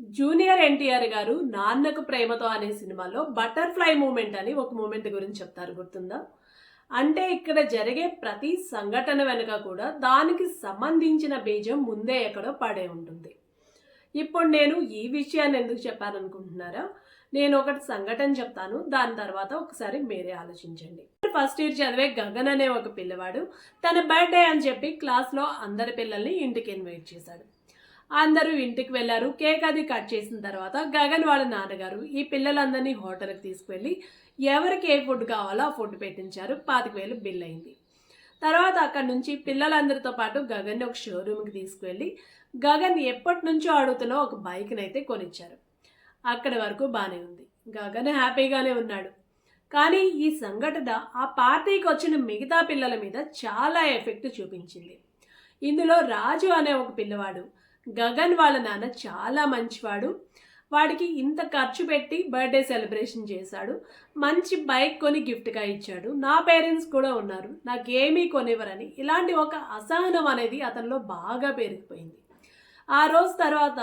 Junior NTR గారు 'నాన్నకు ప్రేమతో' అనే సినిమాలో బటర్‌ఫ్లై మూమెంట్ అని ఒక మూమెంట్ గురించి చెప్తారు, గుర్తుందా? అంటే ఇక్కడ జరిగే ప్రతి సంఘటన వెనుక కూడా దానికి సంబంధించిన బీజం ముందే ఎక్కడో పడే ఉంటుంది. ఇప్పుడు నేను ఈ విషయాన్ని ఎందుకు చెప్పాననుకుంటున్నారా? నేను ఒకటి సంఘటన చెప్తాను. దాని తర్వాత ఒకసారి మీరే ఆలోచించండి. ఫస్ట్ ఇయర్ చదివే గగన్ అనే ఒక పిల్లవాడు తన బర్త్‌డే అని చెప్పి క్లాస్‌లో అందరి పిల్లల్ని ఇంటికి ఇన్వైట్ చేశాడు. అందరూ ఇంటికి వెళ్ళారు. కేక్ అది కట్ చేసిన తర్వాత గగన్ వాళ్ళ నాన్నగారు ఈ పిల్లలందరినీ హోటల్కి తీసుకువెళ్ళి ఎవరికి ఏ ఫుడ్ కావాలో ఆ ఫుడ్ పెట్టించారు. 25,000 బిల్ అయింది. తర్వాత అక్కడి నుంచి పిల్లలందరితో పాటు గగన్ని ఒక షోరూమ్కి తీసుకువెళ్ళి గగన్ ఎప్పటి నుంచో అడుగుతున్న ఒక బైక్ని అయితే కొనిచ్చారు. అక్కడి వరకు బాగానే ఉంది. గగన్ హ్యాపీగానే ఉన్నాడు. కానీ ఈ సంఘటన ఆ పార్టీకి వచ్చిన మిగతా పిల్లల మీద చాలా ఎఫెక్ట్ చూపించింది. ఇందులో రాజు అనే ఒక పిల్లవాడు గగన్ వాళ్ళ నాన్న చాలా మంచివాడు, వాడికి ఇంత ఖర్చు పెట్టి బర్త్డే సెలబ్రేషన్ చేశాడు, మంచి బైక్ కొని గిఫ్ట్గా ఇచ్చాడు, నా పేరెంట్స్ కూడా ఉన్నారు, నాకేమీ కొనివ్వరని ఇలాంటి ఒక అసహనం అనేది అతనిలో బాగా పెరిగిపోయింది. ఆ రోజు తర్వాత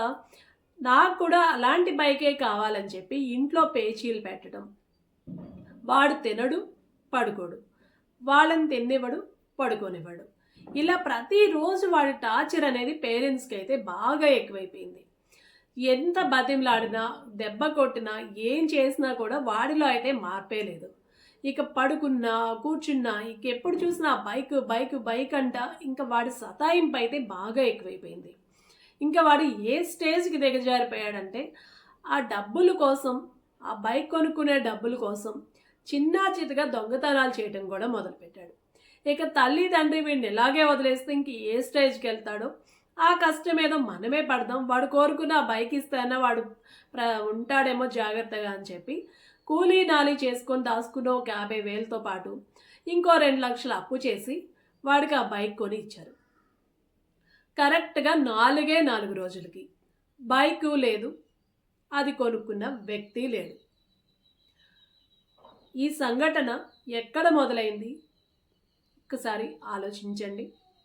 నాకు కూడా అలాంటి బైకే కావాలని చెప్పి ఇంట్లో పేచీలు పెట్టడం, వాడు తినడు పడుకోడు, వాళ్ళని తిన్నివ్వడు పడుకోనివ్వడు, ఇలా ప్రతిరోజు వాడి టార్చర్ అనేది పేరెంట్స్కి అయితే బాగా ఎక్కువైపోయింది. ఎంత బతిమలాడినా దెబ్బ కొట్టినా ఏం చేసినా కూడా వాడిలో అయితే మార్పే లేదు. ఇక పడుకున్నా కూర్చున్నా ఇక ఎప్పుడు చూసినా బైక్ బైక్ బైక్ అంట. ఇంకా వాడి సతాయింపు అయితే బాగా ఎక్కువైపోయింది. ఇంకా వాడు ఏ స్టేజ్కి దిగజారిపోయాడంటే ఆ డబ్బుల కోసం, ఆ బైక్ కొనుక్కునే డబ్బుల కోసం చిన్నా చితగా దొంగతనాలు చేయడం కూడా మొదలుపెట్టాడు. ఇక తల్లి తండ్రి వీడిని ఇలాగే వదిలేస్తే ఇంక ఏ స్టేజ్కి వెళ్తాడో, ఆ కష్టం ఏదో మనమే పడదాం, వాడు కోరుకున్న ఆ బైక్ ఇస్తేనా వాడు ఉంటాడేమో జాగ్రత్తగా అని చెప్పి కూలీ నాలి చేసుకొని దాచుకున్న ఒక 50,000తో పాటు ఇంకో 2 లక్షలు అప్పు చేసి వాడికి ఆ బైక్ కొని ఇచ్చారు. కరెక్ట్గా 4 రోజులకి బైకు లేదు, అది కొనుక్కున్న వ్యక్తి లేడు. ఈ సంఘటన ఎక్కడ మొదలైంది? ఒక్కసారి ఆలోచించండి.